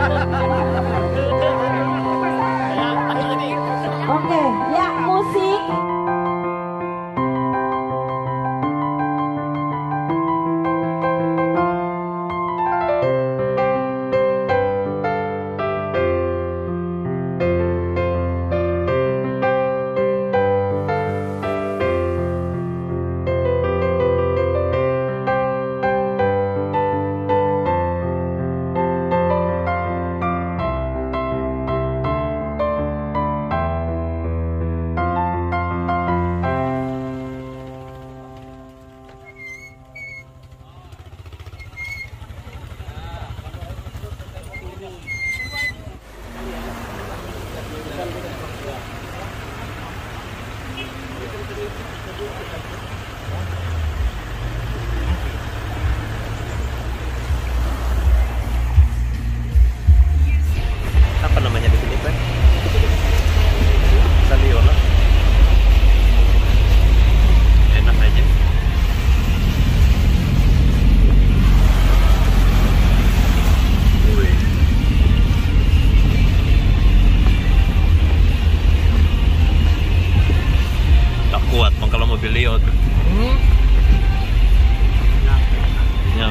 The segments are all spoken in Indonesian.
Oke, ya musik. Apa namanya di sini, Pak? Saliola. Enak aja. Wih. Tak kuat bang kalau mobil liot. Nyam.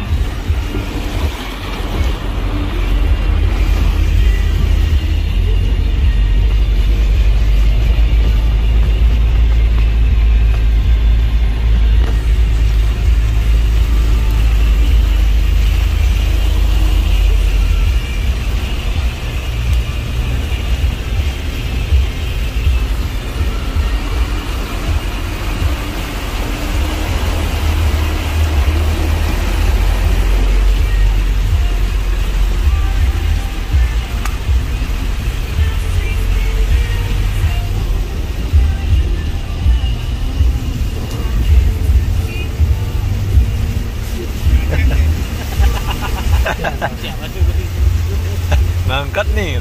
Ngangkat nih.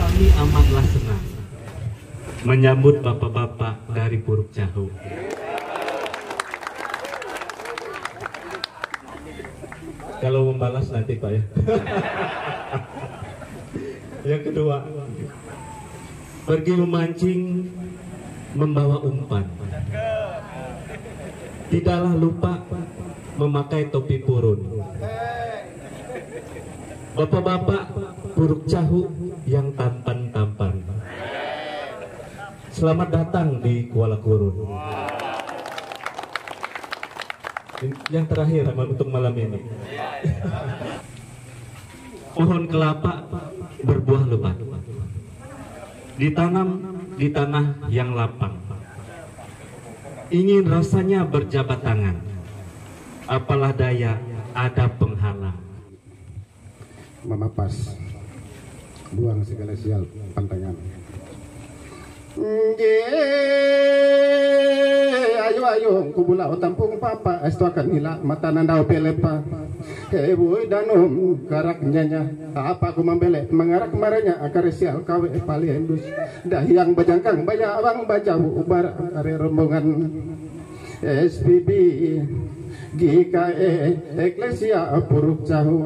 Kami amatlah senang menyambut bapak-bapak dari Puruk Cahu. Kalau membalas nanti Pak ya. Yang kedua, pergi memancing membawa umpan. Tidaklah lupa memakai topi purun. Bapak-bapak Puruk Cahu yang tampan-tampan, selamat datang di Kuala Kurun. Yang terakhir untuk malam ini, pohon kelapa berbuah lebat, ditanam di tanah yang lapang. Ingin rasanya berjabat tangan, apalah daya ada penghalang. Memapas, buang segala sial pantangan. Ayo ayo kubula tampung papa estu akan hilang mata nandau pelepa. Boy danum karak nyanya apa aku membelek mengarak maranya akar sial kawe palendus dah yang bajangkang banyak abang baca ubar are rombongan SPB GKE Eklesia Puruk Cahu.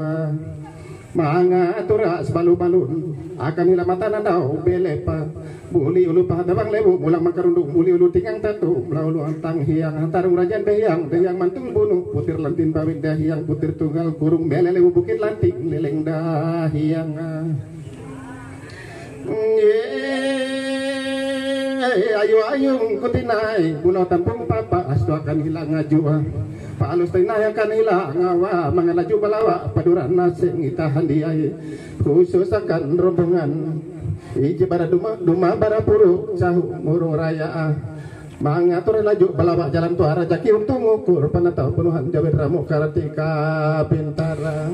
Manga tura sebalu-balu akan hilang mata nandau belepa buli ulu pahadabang lebu mulang makarundung buli ulu tingang tatu melaulu antang hiang antarung rajan dayang mantung bunuh putir lantin bawit dahiang putir tunggal kurung bele lebu bukit lanting leleng dahiang. Ayo ayung kutinai bunuh tampung papa astu akan hilang ngajua palus tinai akan hilang ngawa mengalaju balawa paduran nasing itahan diai khusus akan rombongan iji bara duma bara Puruk Cahu murung raya mangatur laju balawa jalan tuara jaki untuk ngukur panatau penuhan jawir ramu karatika pintara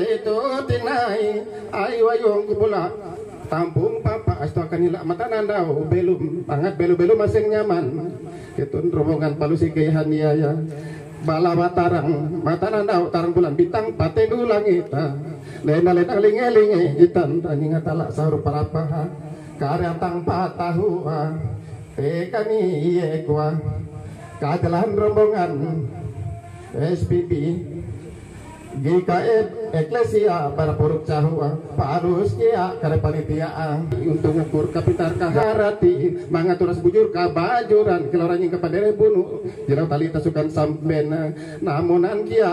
itu tinai ayo ayung kubula tampung papa astu akan hilang mata nandau belum banget belu masing nyaman ketun rombongan palusi gayahan ya balawa tarang mata nandau tarang bulan bintang patendu langit lena linge hitan tani ngatalak sahur parapaha karya tang patahu tekani iye kuah kadalan rombongan SPB GKE Eklesia para puruk cahua Parus kia kare panitia untuk ngukur kapitar kaharati mangaturas bujur kabajuran keloranying kepadere bunu jirau tali tasukan sampena namunan kia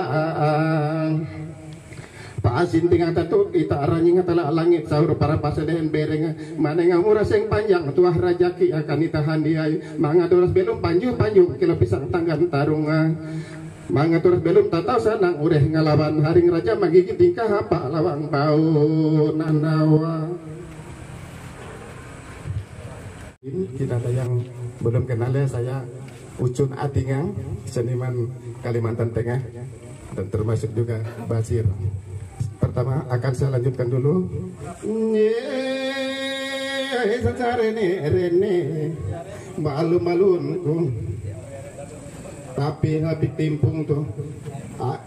paasin tinggal tatu kita aranying tala langit sahur para pasedehen bereng manenga muras yang panjang tuah rajaki akan itahan diai mangaturas belum panju kilo pisang tanggan tarunga mangatur belum tatau sanang udah ngelawan haring raja magigit tingkah apa lawang bau nanawa. Ini tidak ada yang belum kenal ya, saya Ucun Atingang, seniman Kalimantan Tengah dan termasuk juga Basir. Pertama akan saya lanjutkan dulu. Rene malu-malunku tapi habis timpung tuh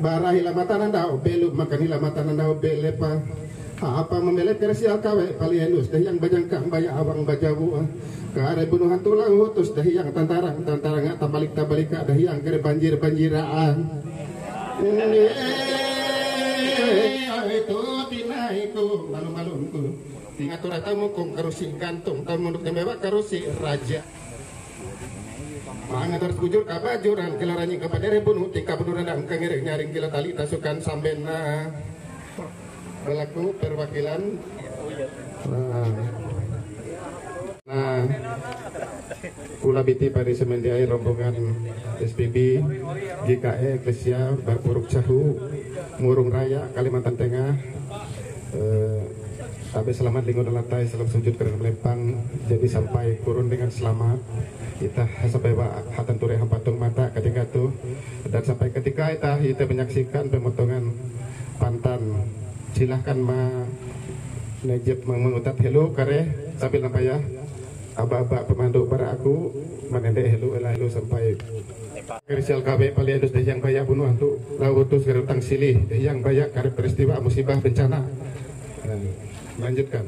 barah hilamatan andau belum makan hilamatan andau belepa apa membelet kersial kawe palienus deh yang bajangkang baya awang bajabu kare bunuhan tulang hutus deh yang tantarang nggak tabalik deh yang kare banjiraan itu tinaiku malu-malunku tinggal turah tamu kong karusi gantung tamu untuk mewah karusi raja. Mangatur bujur kabajuran kelaranying kepadere bunu tingkah bunuran dan kengirek nyaring kila tali tasukan sambena berlaku perwakilan Kula biti pada semendiai rombongan SPB GKE Eklesia Barpuruk Cahu Murung Raya Kalimantan Tengah tapi selamat lingkungan lantai salam sujud kerana melempang jadi sampai kurun dengan selamat kita sampai hatan ture hampatung mata ketika itu dan sampai ketika kita menyaksikan pemotongan pantan silahkan nejep mengutat hello kare sambil nampak ya aba-aba pemandu para aku menendek hello sampai kerisial KB paliadus deh yang banyak bunuh untuk lautus gerutang silih deh yang banyak kare peristiwa musibah bencana lanjutkan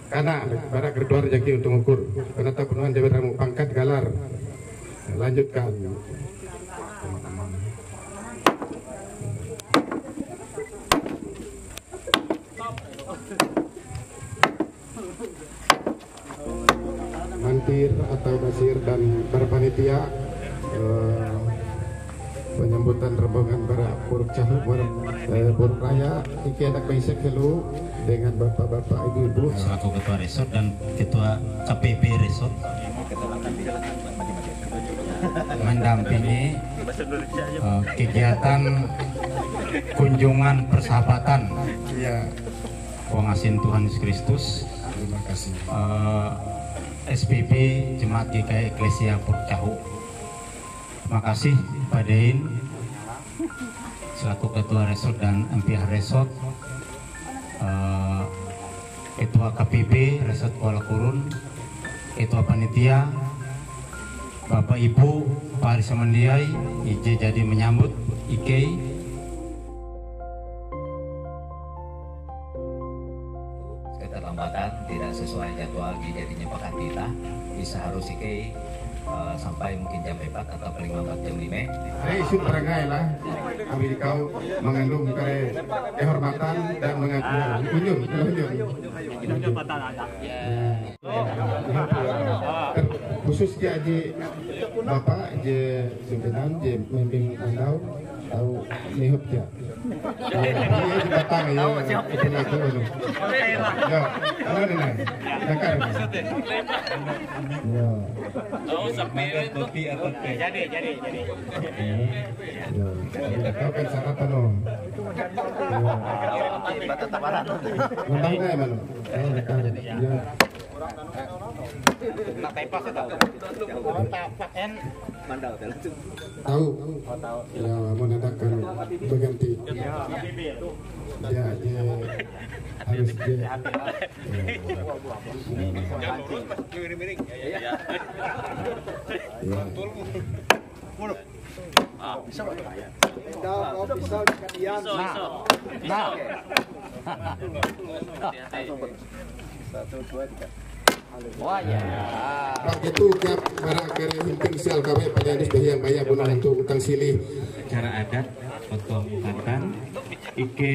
kanan para kedua rezeki untuk ukur penata penuhan Dewi Ramu pangkat galar lanjutkan mantir atau basir dan para panitia penyambutan rombongan para puruk cahu Puruk Raya iki anak baisek dulu dengan bapak-bapak ibu-ibu selaku ketua resort dan ketua KPP resort mendampingi kegiatan kunjungan persahabatan pengasin Tuhan Yesus Kristus. Terima kasih. SPB Jemaat GKE Eklesia Puruk Cahu. Terima kasih Pak Dein selaku ketua resort dan MPH resort, ketua KPP resort Kuala Kurun, ketua panitia, Bapak Ibu Pak Arisamandiai, IJ jadi menyambut IK. Keterlambatan tidak sesuai jadwal jadinya pekan kita bisa harus IK sampai mungkin jam 4 atau paling lambat jam 5. Isu perangai lah, kami kau mengandung kehormatan dan mengatur khusus je bapak je pimpinan je memimpin andau tahu nihup je. Dia di batang ya, itu lagi dulu. Ya, ada nih, nakar. Ya. Oh, sampai kopi atau teh. Jadi. Ya, kau kan sarapan loh. Mentang nggak emang? Ya. Nak tepas itu. Tapak en mandau Tahu. Ya, menandakan berganti. Ya, harus dia. Miring-miring. Ya. Bisa Nah. 1, 2, 3. Wah ya. Pak itu kap para kere hinting sial kawe pada dis yang bayar bunang untuk utang silih. Acara adat potong katan. Ike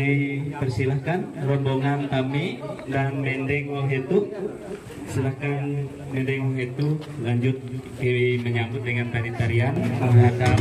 persilahkan rombongan kami dan Mendeng Wong itu silahkan Mendeng Wong itu lanjut menyambut dengan tari-tarian menghadap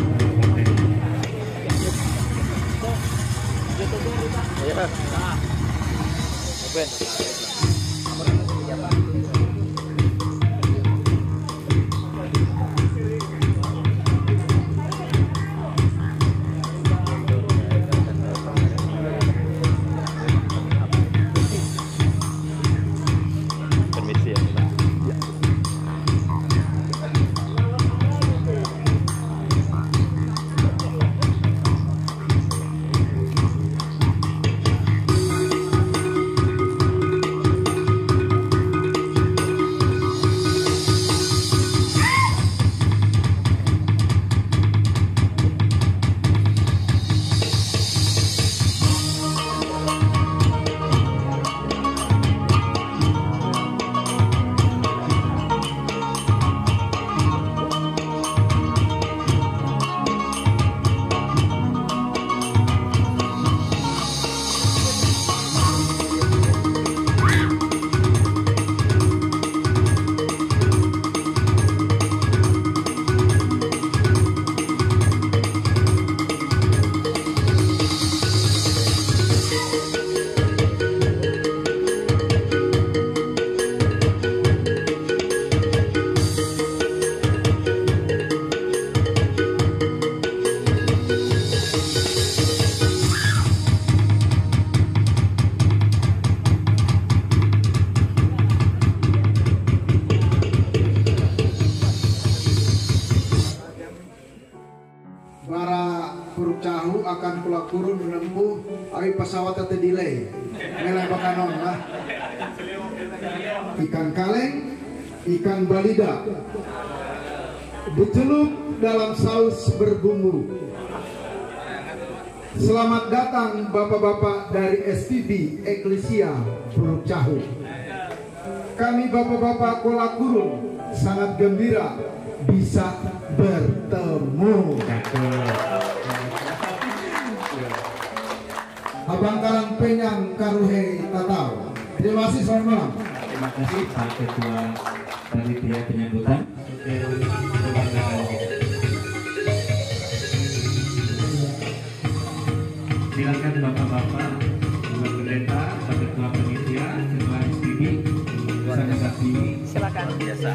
Cahu akan pulang kurun menempuh awi pesawat atau delay nilai bakanon lah ikan kaleng, ikan balida dicelup dalam saus berbumbu. Selamat datang bapak-bapak dari SPB Eklesia Puruk Cahu. Kami bapak-bapak Kolak Kurun sangat gembira bisa bertemu. Abang Kalang Penyang Karuhe Tatau. Terima kasih, selamat malam. Terima kasih Pak Ketua Panitia Penyambutan. Silakan bapak-bapak, Bapak Pendeta, Pak Ketua Panitia, Ketua SPB, sangat kasih. Silakan. Biasa.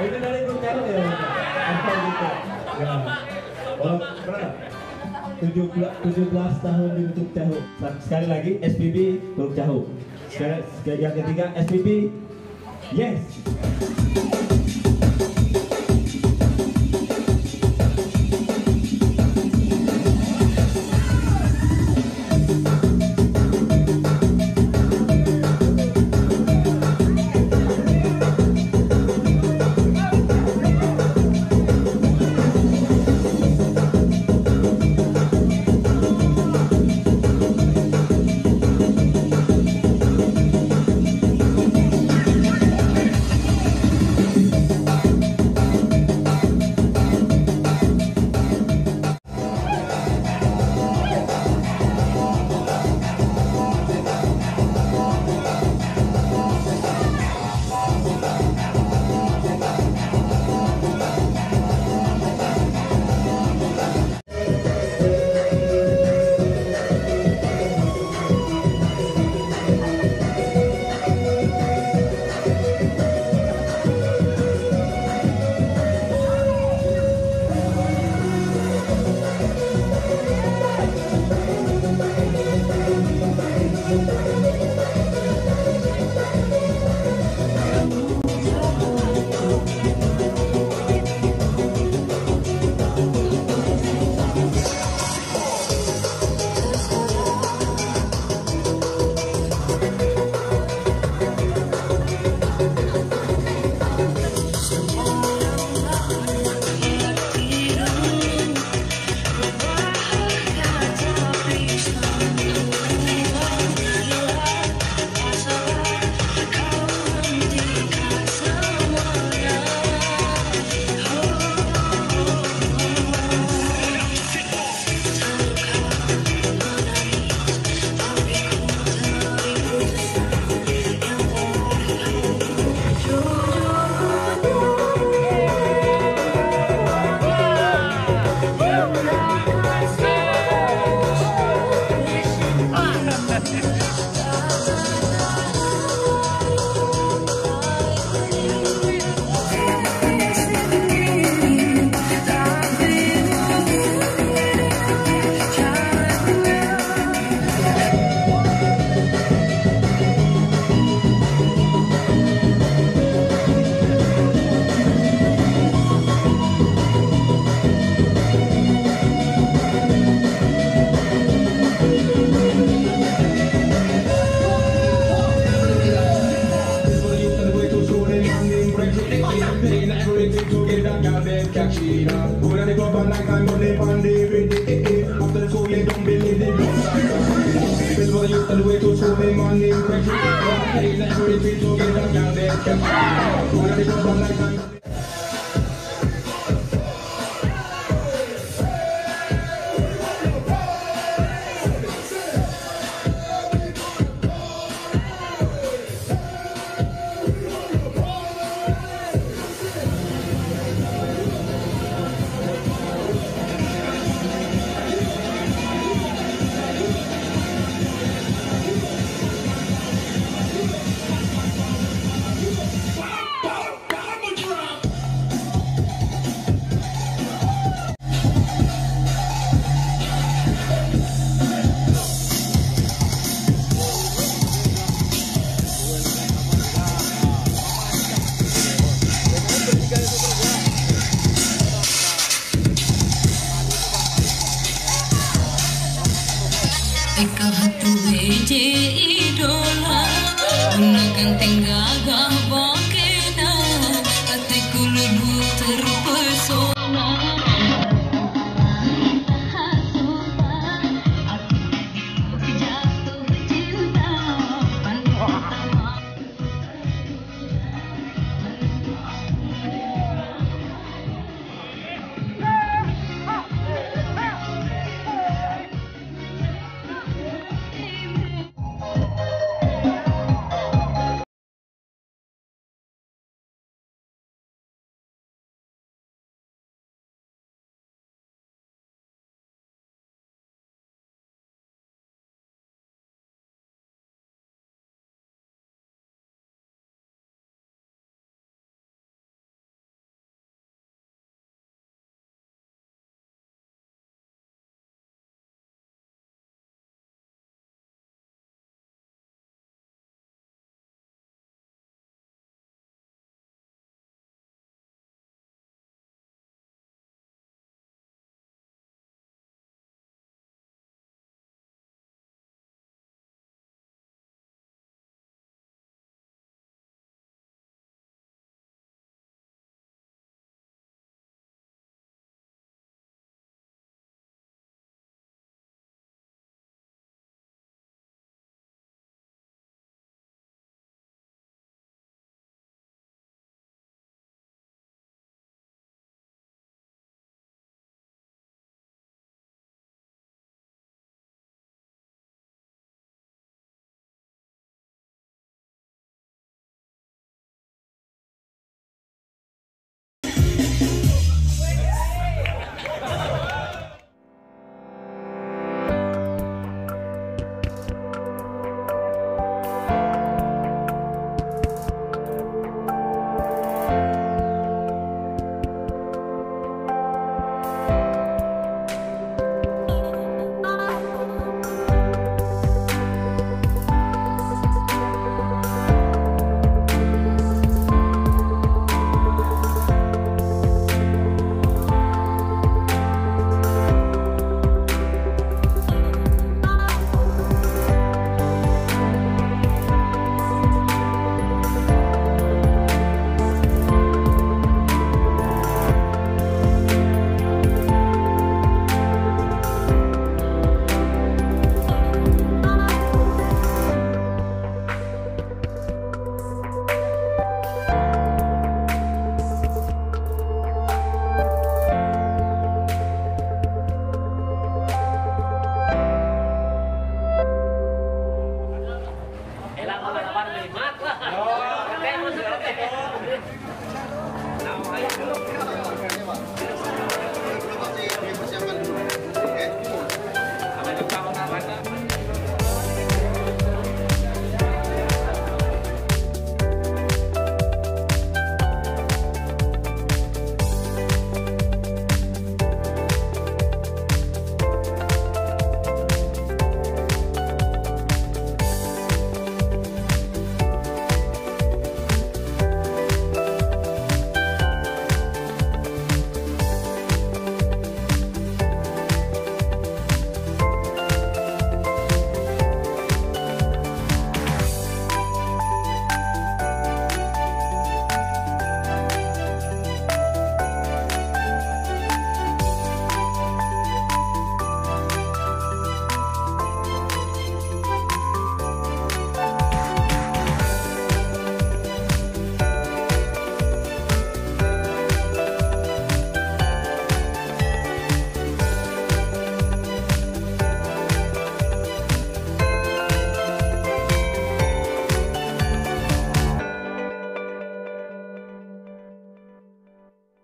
Itu dari grup channel ya? Apa gitu? Ya. Oh, berapa? 17 tahun di YouTube Cahu. Sekali lagi SPB Turuk Cahu. Sekali yang ketiga SPB Yes. Gonna the club and like I'm only on the radio. After the show, you don't believe the love like people will use the way to show me money. Like for the people, get them down there. Gonna the club and like I'm Eka hatu beje idola, gunakan tenggagah bakena, hatiku lulu terpesona.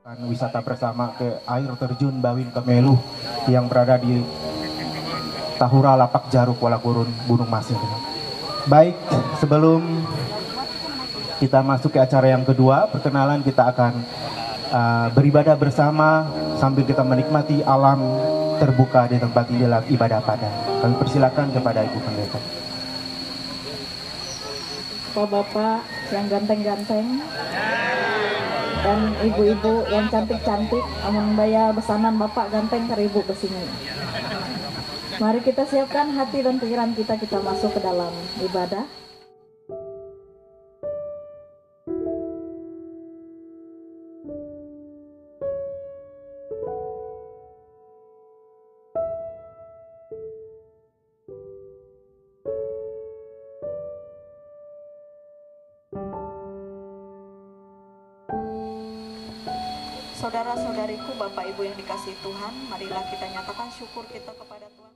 Wisata bersama ke air terjun Bawin Kemelu yang berada di Tahura Lapak Jaru Kuala Gurun Gunung Masir. Baik, sebelum kita masuk ke acara yang kedua, perkenalan kita akan beribadah bersama sambil kita menikmati alam terbuka di tempat ini dalam ibadah pada. Kami persilakan kepada Ibu Pendeta. Bapak-bapak yang ganteng-ganteng dan ibu-ibu yang cantik-cantik, amun baya besanan bapak ganteng ke ibu kesini. Mari kita siapkan hati dan pikiran kita masuk ke dalam ibadah. Saudara-saudariku, Bapak Ibu yang dikasihi Tuhan, marilah kita nyatakan syukur kita kepada Tuhan.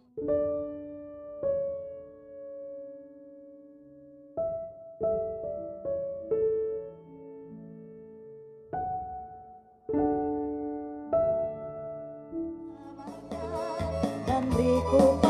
Dan beriku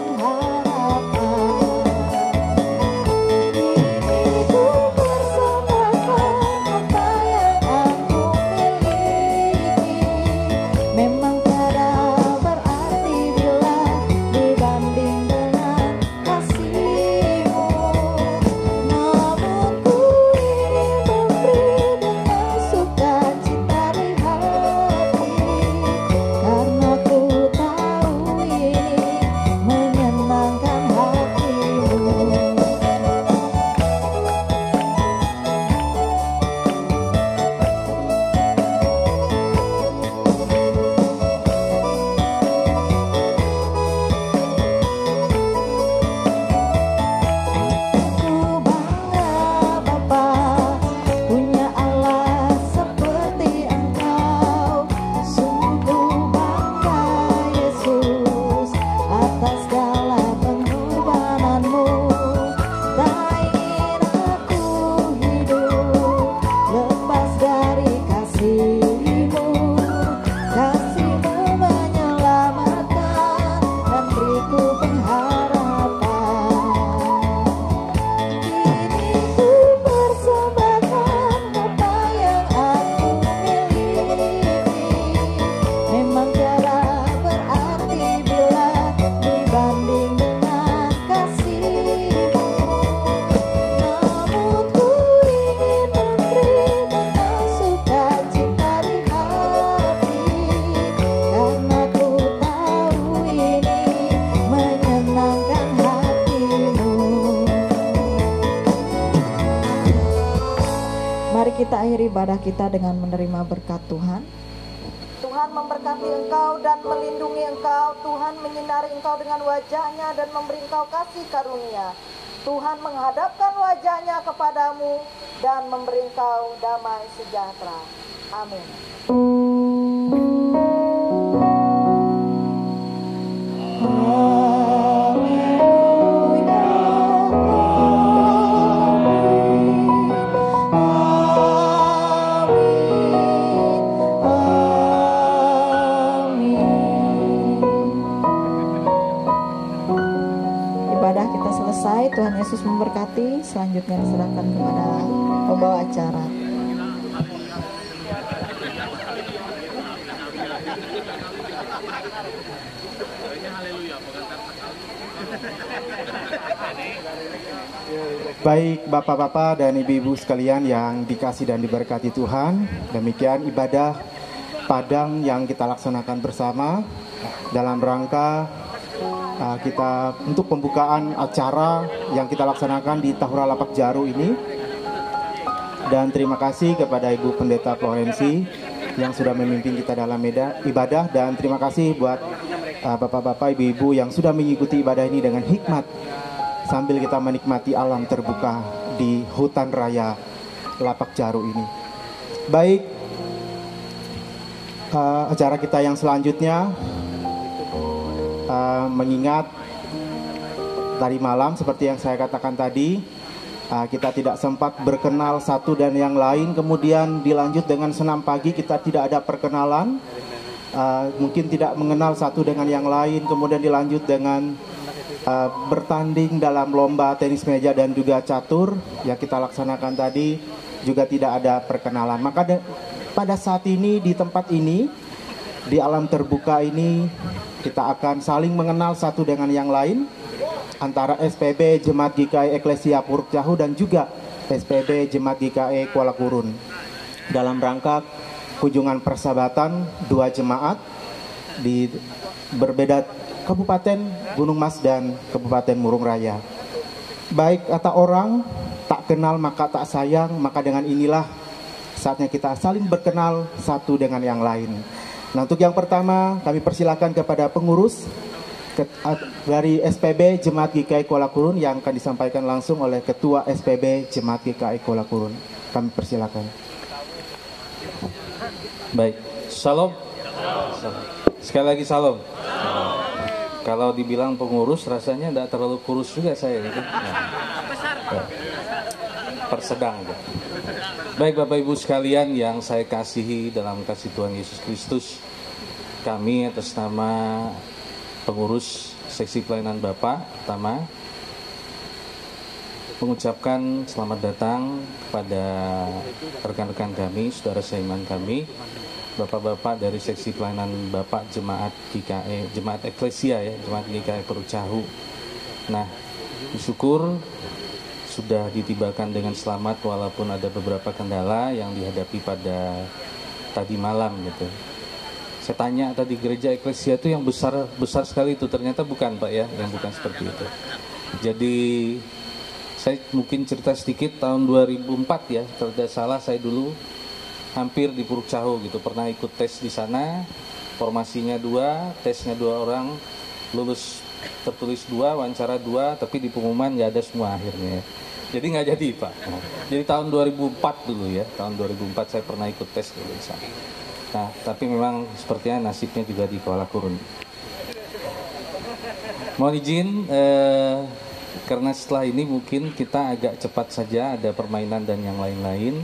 kita akhiri ibadah kita dengan menerima berkat Tuhan. Tuhan memberkati engkau dan melindungi engkau. Tuhan menyinari engkau dengan wajahnya dan memberi engkau kasih karunia. Tuhan menghadapkan wajahnya kepadamu dan memberi engkau damai sejahtera. Amin. Tuhan Yesus memberkati. Selanjutnya diserahkan kepada pembawa acara. Baik Bapak-bapak dan Ibu-ibu sekalian yang dikasih dan diberkati Tuhan, demikian ibadah Padang yang kita laksanakan bersama dalam rangka kita untuk pembukaan acara yang kita laksanakan di Tahura Lapak Jaru ini. Dan terima kasih kepada Ibu Pendeta Florensi yang sudah memimpin kita dalam ibadah, dan terima kasih buat Bapak-bapak, Ibu-ibu yang sudah mengikuti ibadah ini dengan hikmat sambil kita menikmati alam terbuka di hutan raya Lapak Jaru ini. Baik, acara kita yang selanjutnya mengingat tadi malam seperti yang saya katakan tadi, kita tidak sempat berkenal satu dan yang lain, kemudian dilanjut dengan senam pagi, kita tidak ada perkenalan, mungkin tidak mengenal satu dengan yang lain, kemudian dilanjut dengan bertanding dalam lomba tenis meja dan juga catur yang kita laksanakan tadi, juga tidak ada perkenalan. Maka pada saat ini di tempat ini, di alam terbuka ini, kita akan saling mengenal satu dengan yang lain, antara SPB Jemaat GKI Eklesia Puruk Jahu dan juga SPB Jemaat GKI Kuala Kurun, dalam rangka kunjungan persahabatan dua jemaat di berbeda Kabupaten Gunung Mas dan Kabupaten Murung Raya. Baik kata orang, tak kenal maka tak sayang, maka dengan inilah saatnya kita saling berkenal satu dengan yang lain. Nah, untuk yang pertama kami persilakan kepada pengurus dari SPB Jemaat GKI Kuala Kurun yang akan disampaikan langsung oleh Ketua SPB Jemaat GKI Kuala Kurun. Kami persilakan. Baik, salam. Sekali lagi salam. Kalau dibilang pengurus rasanya tidak terlalu kurus juga saya gitu. Persedang. Baik Bapak Ibu sekalian yang saya kasihi dalam kasih Tuhan Yesus Kristus, kami atas nama pengurus seksi pelayanan Bapak pertama mengucapkan selamat datang kepada rekan-rekan kami, saudara seiman kami, bapak-bapak dari seksi pelayanan Bapak Jemaat GKI, Jemaat Eklesia ya, Jemaat GKI Puruk Jahu. Nah, bersyukur sudah ditibakan dengan selamat walaupun ada beberapa kendala yang dihadapi pada tadi malam gitu. Saya tanya tadi gereja eklesia itu yang besar sekali itu, ternyata bukan Pak ya, yang bukan seperti itu. Jadi saya mungkin cerita sedikit, tahun 2004 ya, tidak salah saya dulu hampir di Puruk Jahu gitu, pernah ikut tes di sana, formasinya 2, tesnya 2 orang, lulus tertulis 2, wawancara 2, tapi di pengumuman nggak ada semua akhirnya. Jadi nggak jadi Pak. Jadi tahun 2004 dulu ya, tahun 2004 saya pernah ikut tes dulu di sana. Nah, tapi memang sepertinya nasibnya juga di Kuala Kurun. Mohon izin, karena setelah ini mungkin kita agak cepat saja, ada permainan dan yang lain-lain.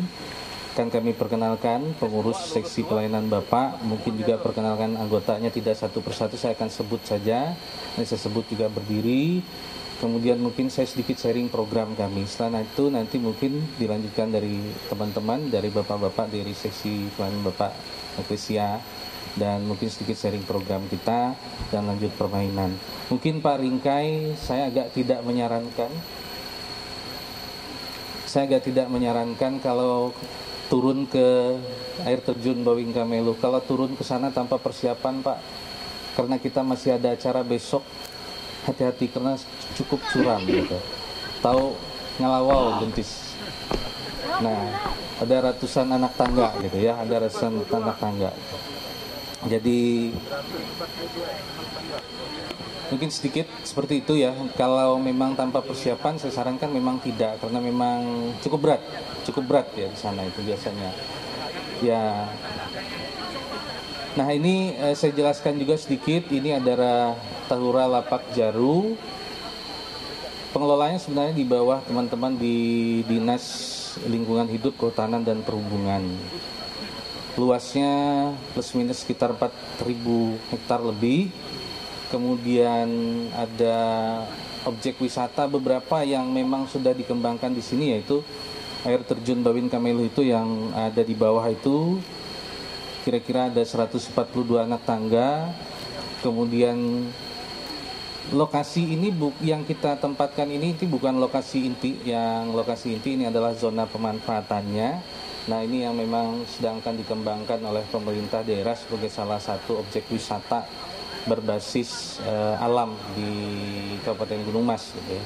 Kan kami perkenalkan pengurus seksi pelayanan Bapak, mungkin juga perkenalkan anggotanya tidak satu persatu, saya akan sebut saja. Ini saya sebut juga berdiri. Kemudian mungkin saya sedikit sharing program kami. Setelah itu nanti mungkin dilanjutkan dari teman-teman, dari bapak-bapak dari seksi pelayanan Bapak Eklesia, dan mungkin sedikit sharing program kita dan lanjut permainan. Mungkin Pak Ringkai, saya agak tidak menyarankan kalau turun ke air terjun Bawing Kamelu, kalau turun ke sana tanpa persiapan Pak, karena kita masih ada acara besok, hati-hati karena cukup curam gitu. Tahu Ngalawau Gentis. Nah, ada ratusan anak tangga gitu ya, ada ratusan anak tangga. Jadi mungkin sedikit seperti itu ya. Kalau memang tanpa persiapan saya sarankan memang tidak, karena memang cukup berat ya di sana itu biasanya. Ya. Nah, ini saya jelaskan juga sedikit, ini adalah Tahura Lapak Jaru. Pengelolanya sebenarnya di bawah teman-teman di Dinas Lingkungan Hidup, Kehutanan dan Perhubungan. Luasnya plus minus sekitar 4.000 hektar lebih. Kemudian ada objek wisata beberapa yang memang sudah dikembangkan di sini, yaitu air terjun Bawin Kamelu itu yang ada di bawah itu. Kira-kira ada 142 anak tangga. Kemudian lokasi ini yang kita tempatkan ini bukan lokasi inti. Yang lokasi inti ini adalah zona pemanfaatannya. Nah, ini yang memang sedang akan dikembangkan oleh pemerintah daerah sebagai salah satu objek wisata berbasis alam di Kabupaten Gunung Mas gitu ya.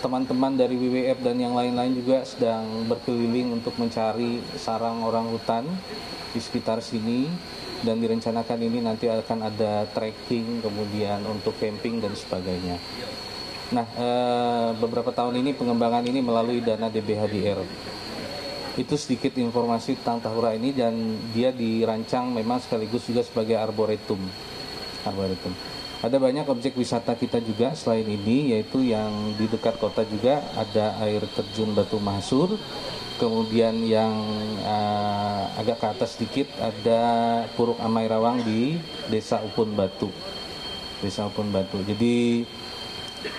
Teman-teman dari WWF dan yang lain-lain juga sedang berkeliling untuk mencari sarang orang hutan di sekitar sini, dan direncanakan ini nanti akan ada trekking, kemudian untuk camping dan sebagainya. Nah, beberapa tahun ini pengembangan ini melalui dana DBHDR. Itu sedikit informasi tentang Tahura ini, dan dia dirancang memang sekaligus juga sebagai arboretum. Ada banyak objek wisata kita juga selain ini, yaitu yang di dekat kota juga ada air terjun Batu Mahsur. Kemudian yang agak ke atas sedikit ada Puruk Amai Rawang di Desa Upun Batu. Desa Upun Batu. Jadi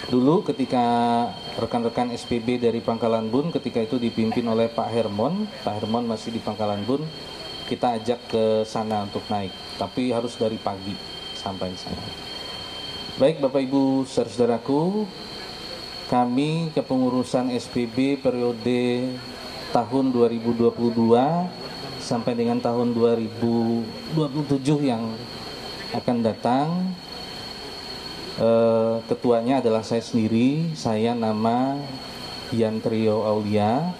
dulu ketika rekan-rekan SPB dari Pangkalan Bun, ketika itu dipimpin oleh Pak Hermon masih di Pangkalan Bun, kita ajak ke sana untuk naik. Tapi harus dari pagi sampai sana. Baik Bapak Ibu saudaraku, kami kepengurusan SPB periode tahun 2022 sampai dengan tahun 2027 yang akan datang, ketuanya adalah saya sendiri. Saya nama Yantrio Aulia,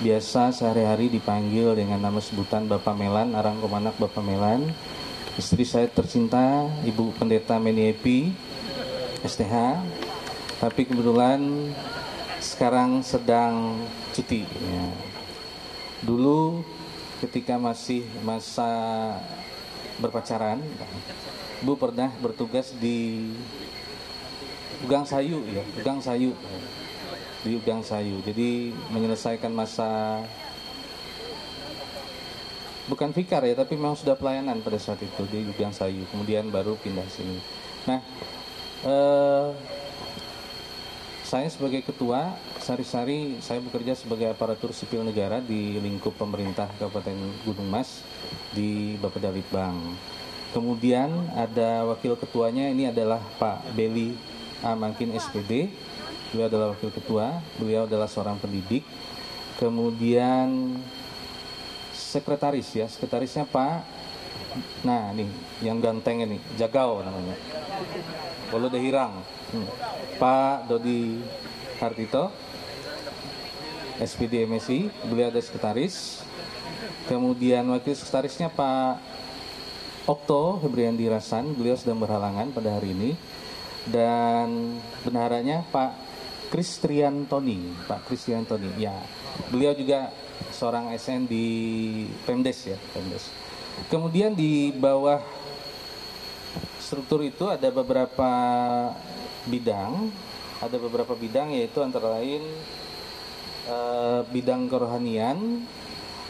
biasa sehari-hari dipanggil dengan nama sebutan Bapak Melan, Arang Komanak Bapak Melan. Istri saya tercinta Ibu Pendeta Meniepi STH, tapi kebetulan sekarang sedang cuti ya. Dulu ketika masih masa berpacaran, Ibu pernah bertugas di Ugang Sayu ya, di Ugang Sayu. Jadi menyelesaikan masa, bukan fikar ya, tapi memang sudah pelayanan pada saat itu di Ugang Sayu. Kemudian baru pindah sini. Nah, saya sebagai ketua, sehari-hari saya bekerja sebagai aparatur sipil negara di lingkup pemerintah Kabupaten Gunung Mas di Bapedalitbang. Kemudian ada wakil ketuanya, ini adalah Pak Beli Amangkin SPD. Beliau adalah wakil ketua, beliau adalah seorang pendidik. Kemudian sekretaris ya, sekretarisnya Pak, nah nih yang ganteng ini, Jagau namanya, Bolo Dehirang, Pak Dodi Hartito, SPD MSI, beliau ada sekretaris. Kemudian wakil sekretarisnya Pak Okto Hebriandi Rasan, beliau sedang berhalangan pada hari ini. Dan bendaharanya Pak Kristian Tony, ya, beliau juga seorang SN di Pemdes ya, Pemdes. Kemudian di bawah struktur itu ada beberapa bidang, yaitu antara lain bidang kerohanian,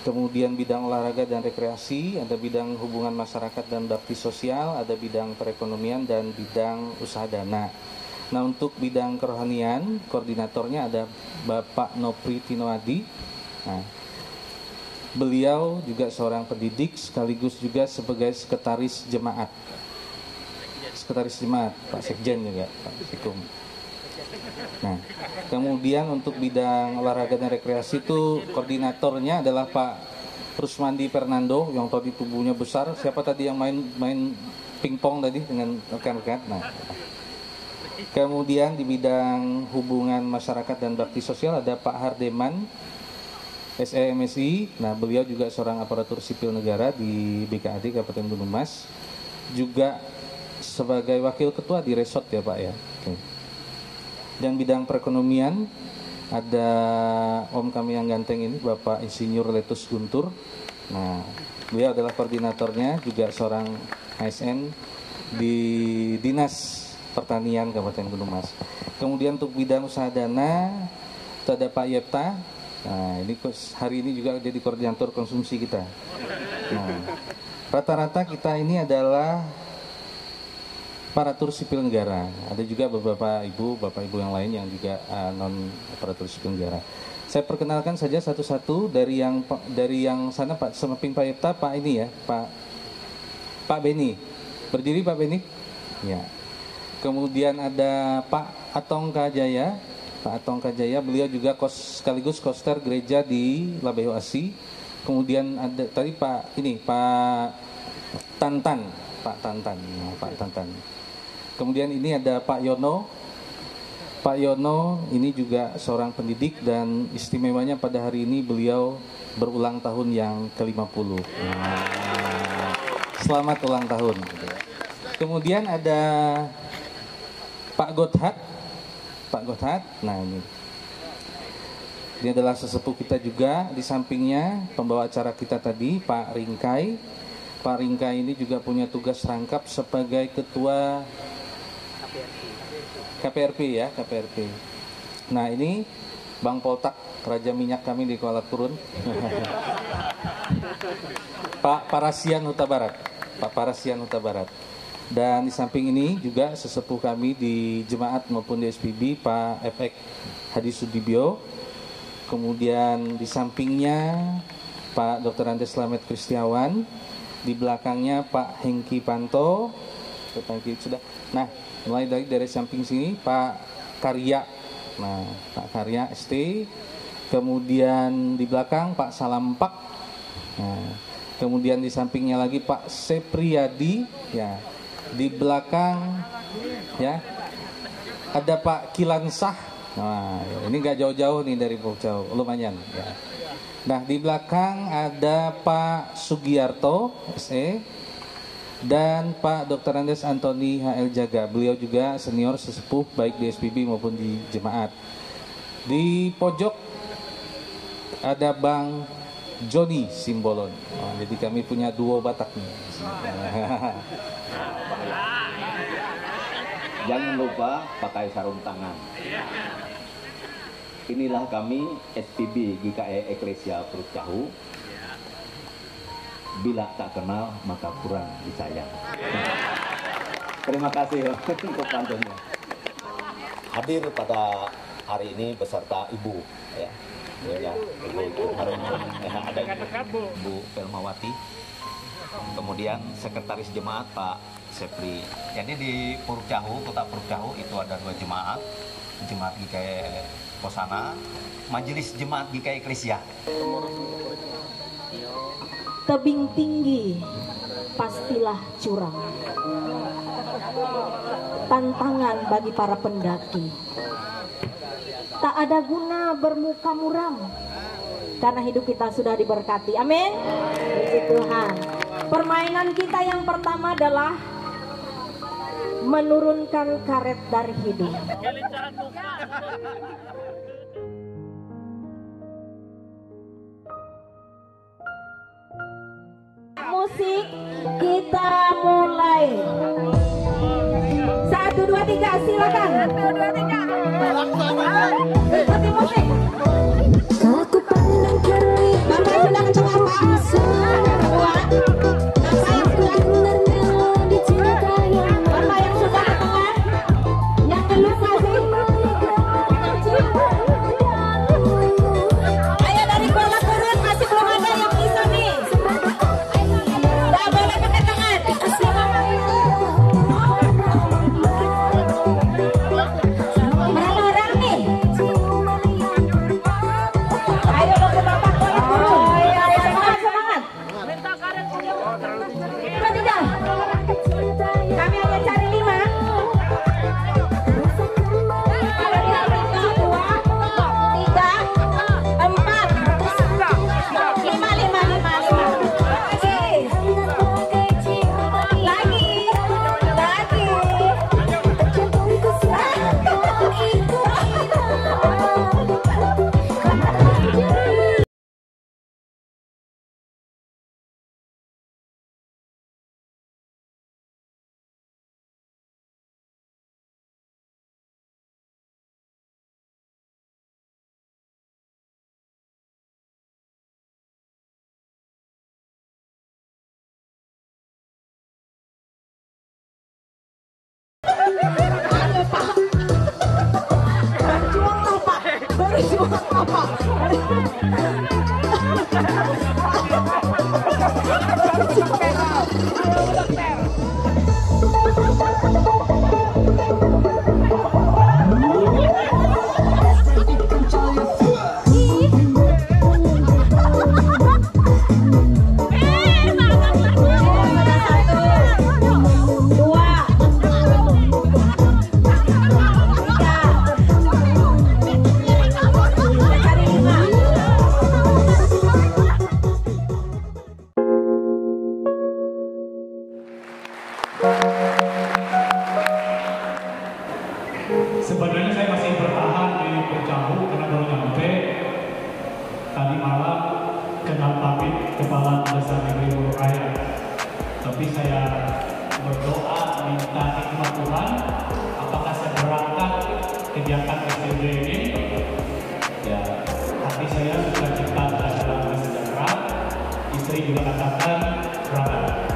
kemudian bidang olahraga dan rekreasi, ada bidang hubungan masyarakat dan bakti sosial, ada bidang perekonomian dan bidang usaha dana. Nah, untuk bidang kerohanian, koordinatornya ada Bapak Nopri Tinoadi. Nah, beliau juga seorang pendidik sekaligus juga sebagai sekretaris jemaat. Pak Sekjen juga, Pak Sikum. Nah, kemudian untuk bidang olahraga dan rekreasi itu koordinatornya adalah Pak Rusmandi Fernando yang tadi tubuhnya besar. Siapa tadi yang main pingpong tadi dengan rekan-rekan? Nah, kemudian di bidang hubungan masyarakat dan bakti sosial ada Pak Hardeman SEMSI. Nah, beliau juga seorang aparatur sipil negara di BKAD Kabupaten Gunung Mas, juga sebagai wakil ketua di resort ya Pak ya. Oke. Dan bidang perekonomian ada Om kami yang ganteng ini, Bapak Insinyur Letus Guntur. Nah, beliau adalah koordinatornya, juga seorang ASN di Dinas Pertanian Kabupaten Gunung Mas. Kemudian untuk bidang usaha dana itu ada Pak Yepta. Nah, ini hari ini juga jadi koordinator konsumsi kita. Nah, rata-rata kita ini adalah aparatur sipil negara. Ada juga beberapa bapak ibu yang lain yang juga non aparatur sipil negara. Saya perkenalkan saja satu-satu dari yang sana Pak Semeping Pak Yepta, Pak ini ya, Pak Beni. Berdiri Pak Beni. Ya. Kemudian ada Pak Atongka Jaya. Pak Atongka Jaya, beliau juga sekaligus koster gereja di Labeho Asi. Kemudian ada tadi Pak Tantan. Nah, Pak Tantan. Kemudian ini ada Pak Yono. Pak Yono ini juga seorang pendidik dan istimewanya pada hari ini beliau berulang tahun yang ke-50. Selamat ulang tahun. Kemudian ada Pak Gotthard. Nah, ini adalah sesepuh kita juga. Di sampingnya pembawa acara kita tadi Pak Ringkai. Pak Ringkai ini juga punya tugas rangkap sebagai ketua KPRP ya, KPRP. Nah ini Bang Poltak, Raja Minyak kami di Kuala Turun. Pak Parasian Huta Barat, Pak Parasian Huta Barat. Dan di samping ini juga sesepuh kami di jemaat maupun di SPB, Pak Efek Hadi Sudibyo. Kemudian di sampingnya Pak Dr. Andes Slamet Kristiawan. Di belakangnya Pak Hengki Panto. Sudah. Nah, mulai dari samping sini Pak Karya. Nah, Pak Karya ST. Kemudian di belakang Pak Salampak. Nah, kemudian di sampingnya lagi Pak Sepriyadi, ya. Di belakang ya ada Pak Kilansah. Nah, ini nggak jauh-jauh nih dari jauh, lumayan ya. Nah, di belakang ada Pak Sugiyarto SE dan Pak Dr. Andes Antoni HL Jaga. Beliau juga senior sesepuh baik di SPB maupun di jemaat. Di pojok ada Bang Joni Simbolon. Oh, jadi kami punya duo Batak nih. Jangan lupa pakai sarung tangan. Inilah kami SPB GKE Eklesia Perut Jahu. Bila tak kenal maka kurang disayang. Terima kasih untuk pantunnya. Hadir pada hari ini beserta Ibu ya. Ya, Ibu ada Ibu Pelmawati. Kemudian Sekretaris Jemaat Pak Sepri. Jadi di Puruk Jahu, Kota Puruk Jahu itu ada 2 jemaat. Jemaat GKE Kosana, Majelis Jemaat GKE Eklesia. Tebing tinggi pastilah curang. Tantangan bagi para pendaki. Tak ada guna bermuka muram karena hidup kita sudah diberkati. Amin. Puji Tuhan. Permainan kita yang pertama adalah menurunkan karet dari hidung. Musik kita mulai. 1, 2, 3 silakan. 1, 2, 3. Ikuti musik. Aku pandang kering. Bapak sudah kecoa Pak. Semua. Bapak yang sudah melodi cinta yang. Bapak yang sudah ke tengah. Yang belum masih. Ayo dari Kuala Turun masih belum ada yang bisa nih. Tidak boleh pakai tangan. Berapa orang nih? Ayo ke Bapak Kuala Turun. Semangat, semangat. Tidak. Kami hanya cari 5. Kalau dihitung 2, 3, 4, 5. Lagi. Sebenarnya saya masih bertahan di Perjahu karena baru nyampe. Tadi malam kenal pamit Kepala Desa Negeri Buruk Raya. Tapi saya berdoa minta hikmat Tuhan. kegiatan SPB ini, ya hati saya suka cipta dalam damai sejahtera. Istri juga katakan berangkat.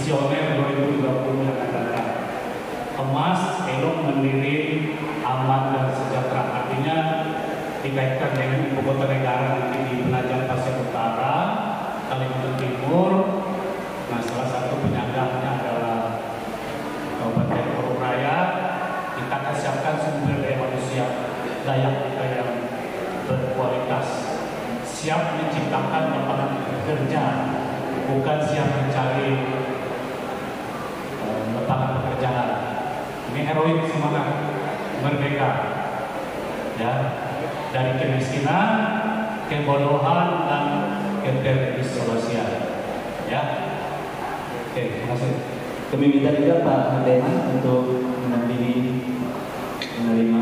visioner 2030 yang akan datang. Emas, elok, mandiri, aman dan sejahtera. Artinya dikaitkan dengan ibu kota negara nanti di Penajam Pasir Utara, Kalimantan Timur. Nah, salah satu penyangganya adalah Kabupaten Bogor Raya. Kita akan siapkan sumber daya manusia layak kita yang berkualitas, siap menciptakan lapangan kerja, bukan siap mencari lapangan pekerjaan. Ini heroik semangat merdeka, ya, dari kemiskinan, kebodohan dan keterisolasian, ya. Oke, terima kasih. Kami minta juga Pak Dehan untuk mendampingi menerima